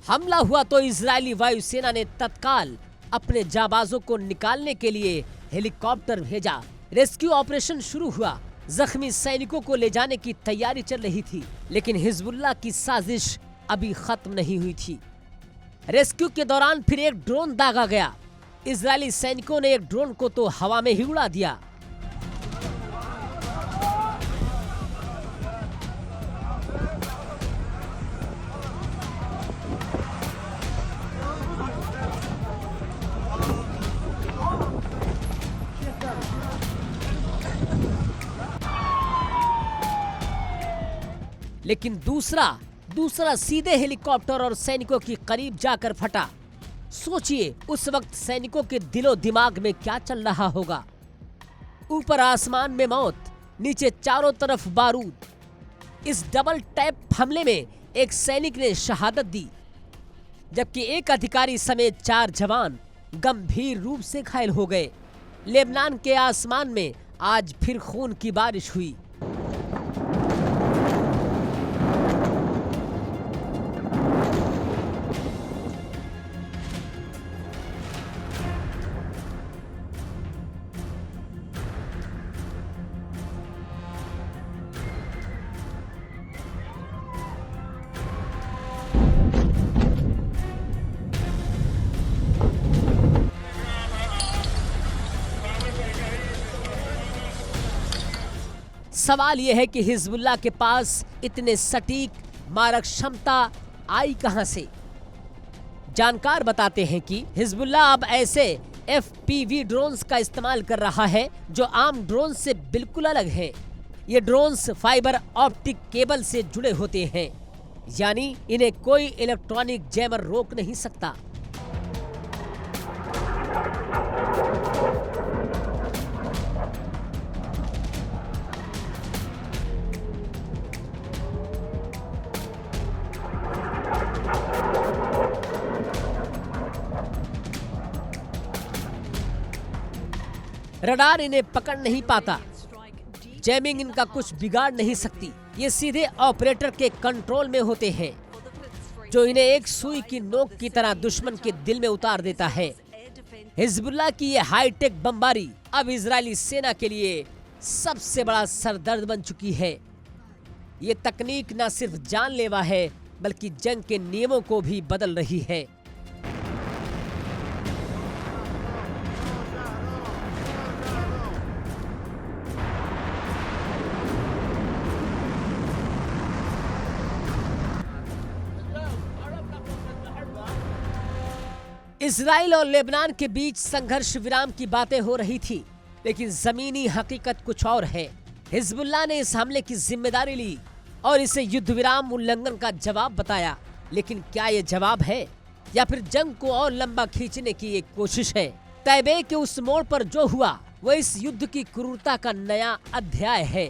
हमला हुआ तो इजरायली वायुसेना ने तत्काल अपने जाबाजों को निकालने के लिए हेलीकॉप्टर भेजा। रेस्क्यू ऑपरेशन शुरू हुआ। जख्मी सैनिकों को ले जाने की तैयारी चल रही थी, लेकिन हिजबुल्लाह की साजिश अभी खत्म नहीं हुई थी। रेस्क्यू के दौरान फिर एक ड्रोन दागा गया। इजरायली सैनिकों ने एक ड्रोन को तो हवा में ही उड़ा दिया। लेकिन दूसरा सीधे हेलीकॉप्टर और सैनिकों की करीब जाकर फटा। सोचिए उस वक्त सैनिकों के दिलो दिमाग में क्या चल रहा होगा। ऊपर आसमान में मौत, नीचे चारों तरफ बारूद। इस डबल टैप हमले में एक सैनिक ने शहादत दी, जबकि एक अधिकारी समेत 4 जवान गंभीर रूप से घायल हो गए। लेबनान के आसमान में आज फिर खून की बारिश हुई। सवाल यह है कि हिजबुल्लाह के पास इतने सटीक मारक क्षमता आई कहां से। जानकार बताते हैं कि हिजबुल्लाह अब ऐसे FPV ड्रोन्स का इस्तेमाल कर रहा है जो आम ड्रोन से बिल्कुल अलग हैं। ये ड्रोन्स फाइबर ऑप्टिक केबल से जुड़े होते हैं, यानी इन्हें कोई इलेक्ट्रॉनिक जैमर रोक नहीं सकता। रडार इन्हें पकड़ नहीं पाता, जैमिंग इनका कुछ बिगाड़ नहीं सकती। ये सीधे ऑपरेटर के कंट्रोल में होते हैं, जो इन्हें एक सुई की नोक की तरह दुश्मन के दिल में उतार देता है। हिजबुल्लाह की ये हाईटेक बमबारी अब इजरायली सेना के लिए सबसे बड़ा सरदर्द बन चुकी है। ये तकनीक न सिर्फ जानलेवा है, बल्कि जंग के नियमों को भी बदल रही है। इजराइल और लेबनान के बीच संघर्ष विराम की बातें हो रही थी, लेकिन जमीनी हकीकत कुछ और है। हिजबुल्लाह ने इस हमले की जिम्मेदारी ली और इसे युद्ध विराम उल्लंघन का जवाब बताया। लेकिन क्या ये जवाब है या फिर जंग को और लंबा खींचने की एक कोशिश है? तैबे के उस मोड़ पर जो हुआ वो इस युद्ध की क्रूरता का नया अध्याय है।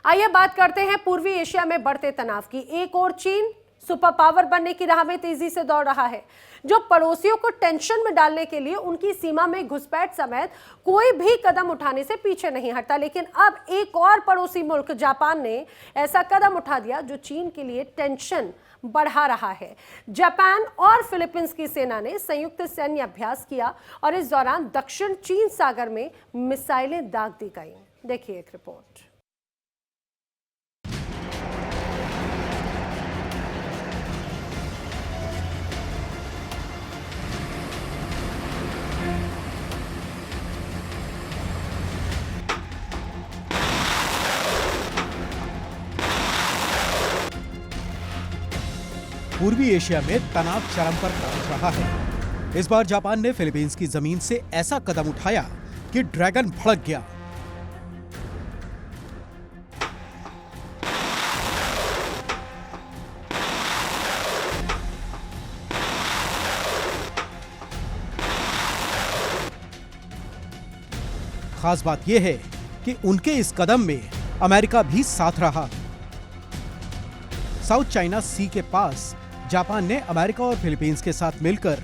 आइए बात करते हैं पूर्वी एशिया में बढ़ते तनाव की। एक और चीन सुपर पावर बनने की राह में तेजी से दौड़ रहा है, जो पड़ोसियों को टेंशन में डालने के लिए उनकी सीमा में घुसपैठ समेत कोई भी कदम उठाने से पीछे नहीं हटता। लेकिन अब एक और पड़ोसी मुल्क जापान ने ऐसा कदम उठा दिया जो चीन के लिए टेंशन बढ़ा रहा है। जापान और फिलीपींस की सेना ने संयुक्त सैन्य अभ्यास किया और इस दौरान दक्षिण चीन सागर में मिसाइलें दाग दी गई। देखिए एक रिपोर्ट। पूर्वी एशिया में तनाव चरम पर पहुंच रहा है। इस बार जापान ने फिलीपींस की जमीन से ऐसा कदम उठाया कि ड्रैगन भड़क गया। खास बात यह है कि उनके इस कदम में अमेरिका भी साथ रहा। साउथ चाइना सी के पास जापान ने अमेरिका और फिलीपींस के साथ मिलकर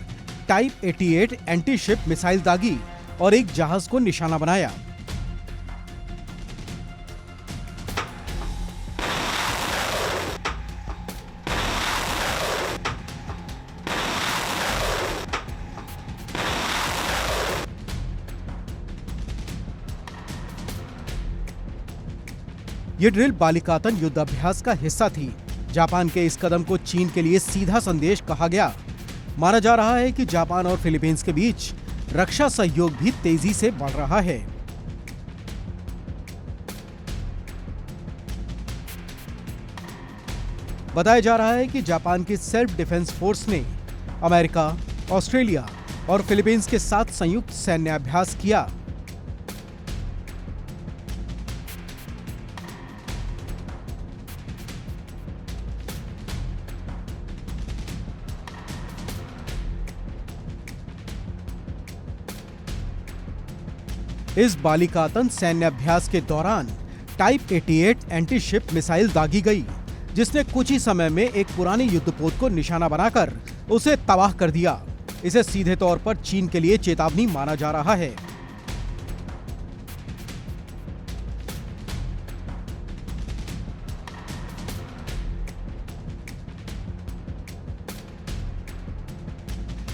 टाइप 88 एंटी शिप मिसाइल दागी और एक जहाज को निशाना बनाया। ये ड्रिल बालिकातन युद्ध अभ्यास का हिस्सा थी। जापान के इस कदम को चीन के लिए सीधा संदेश कहा गया। माना जा रहा है कि जापान और फिलीपींस के बीच रक्षा सहयोग भी तेजी से बढ़ रहा है। बताया जा रहा है कि जापान की सेल्फ डिफेंस फोर्स ने अमेरिका, ऑस्ट्रेलिया और फिलीपींस के साथ संयुक्त सैन्याभ्यास किया। इस बालिकातन सैन्याभ्यास के दौरान टाइप 88 एंटी शिप मिसाइल दागी गई, जिसने कुछ ही समय में एक पुराने युद्धपोत को निशाना बनाकर उसे तबाह कर दिया। इसे सीधे तौर पर चीन के लिए चेतावनी माना जा रहा है।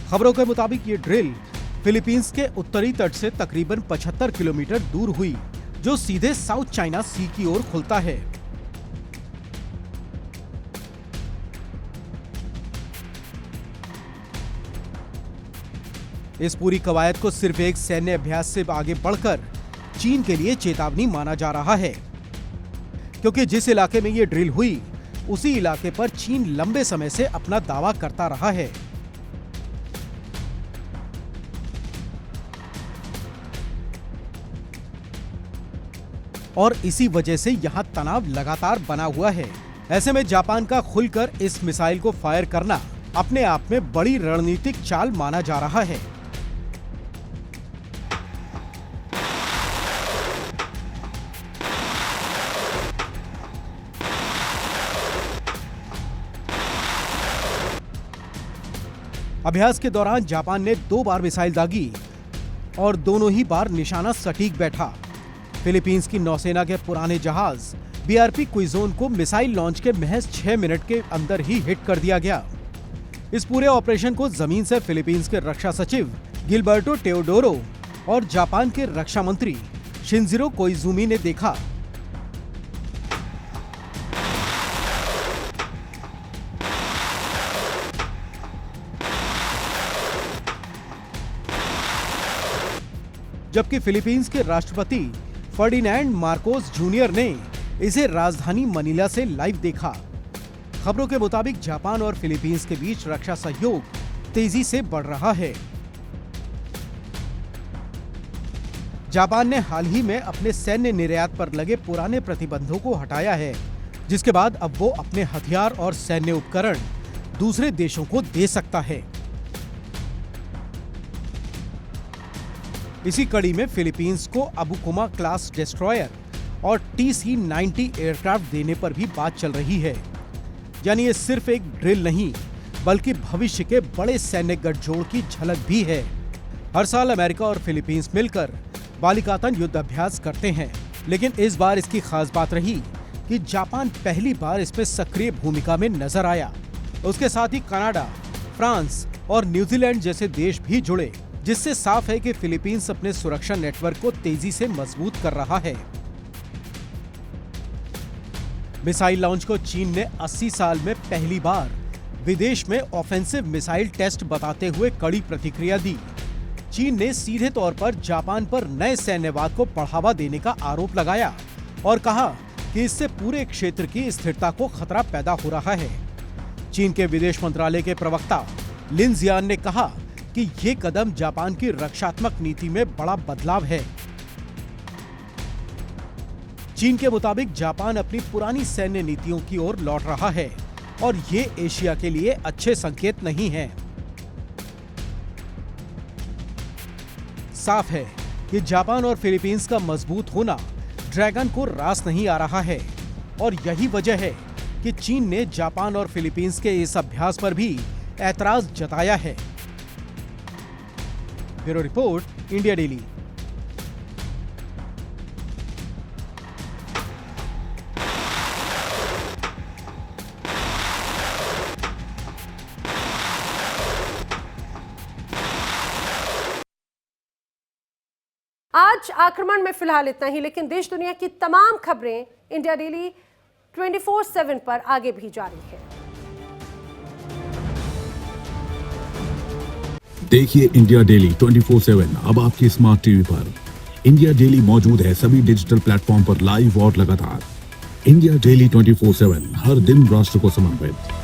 खबरों के मुताबिक ये ड्रिल फिलीपींस के उत्तरी तट से तकरीबन 75 किलोमीटर दूर हुई, जो सीधे साउथ चाइना सी की ओर खुलता है। इस पूरी कवायद को सिर्फ एक सैन्य अभ्यास से आगे बढ़कर चीन के लिए चेतावनी माना जा रहा है, क्योंकि जिस इलाके में ये ड्रिल हुई उसी इलाके पर चीन लंबे समय से अपना दावा करता रहा है। और इसी वजह से यहां तनाव लगातार बना हुआ है। ऐसे में जापान का खुलकर इस मिसाइल को फायर करना अपने आप में बड़ी रणनीतिक चाल माना जा रहा है। अभ्यास के दौरान जापान ने 2 बार मिसाइल दागी और दोनों ही बार निशाना सटीक बैठा। फिलीपींस की नौसेना के पुराने जहाज बीआरपी क्विजोन को मिसाइल लॉन्च के महज 6 मिनट के अंदर ही हिट कर दिया गया। इस पूरे ऑपरेशन को जमीन से फिलीपींस के रक्षा सचिव गिलबर्टो टेओडोरो और जापान के रक्षा मंत्री शिनजिरो कोइजुमी ने देखा। जबकि फिलीपींस के राष्ट्रपति फर्डिनैंड मार्कोस जूनियर ने इसे राजधानी मनीला से लाइव देखा। खबरों के मुताबिक जापान और फिलीपींस के बीच रक्षा सहयोग तेजी से बढ़ रहा है। जापान ने हाल ही में अपने सैन्य निर्यात पर लगे पुराने प्रतिबंधों को हटाया है, जिसके बाद अब वो अपने हथियार और सैन्य उपकरण दूसरे देशों को दे सकता है। इसी कड़ी में फिलीपींस को अबुकुमा क्लास डिस्ट्रॉयर और TC-90 एयरक्राफ्ट देने पर भी बात चल रही है। यानी ये सिर्फ एक ड्रिल नहीं, बल्कि भविष्य के बड़े सैन्य गठजोड़ की झलक भी है। हर साल अमेरिका और फिलीपींस मिलकर बालिकातन युद्ध अभ्यास करते हैं, लेकिन इस बार इसकी खास बात रही कि जापान पहली बार इसमें सक्रिय भूमिका में नजर आया। उसके साथ ही कनाडा, फ्रांस और न्यूजीलैंड जैसे देश भी जुड़े, जिससे साफ है कि फिलीपींस अपने सुरक्षा नेटवर्क को तेजी से मजबूत कर रहा है। मिसाइल लॉन्च को चीन ने 80 साल में पहली बार विदेश में ऑफेंसिव मिसाइल टेस्ट बताते हुए कड़ी प्रतिक्रिया दी। चीन ने सीधे तौर पर जापान पर नए सैन्यवाद को बढ़ावा देने का आरोप लगाया और कहा कि इससे पूरे क्षेत्र की स्थिरता को खतरा पैदा हो रहा है। चीन के विदेश मंत्रालय के प्रवक्ता लिन जियान ने कहा कि ये कदम जापान की रक्षात्मक नीति में बड़ा बदलाव है। चीन के मुताबिक जापान अपनी पुरानी सैन्य नीतियों की ओर लौट रहा है और ये एशिया के लिए अच्छे संकेत नहीं हैं। साफ है कि जापान और फिलीपींस का मजबूत होना ड्रैगन को रास नहीं आ रहा है और यही वजह है कि चीन ने जापान और फिलीपींस के इस अभ्यास पर भी ऐतराज जताया है। Bureau report, India daily. आज आज आक्रमण में फिलहाल इतना ही, लेकिन देश दुनिया की तमाम खबरें इंडिया डेली 24/7 पर आगे भी जारी है। देखिए इंडिया डेली 24/7 अब आपके स्मार्ट टीवी पर। इंडिया डेली मौजूद है सभी डिजिटल प्लेटफॉर्म पर लाइव और लगातार। इंडिया डेली 24/7 हर दिन राष्ट्र को समर्पित।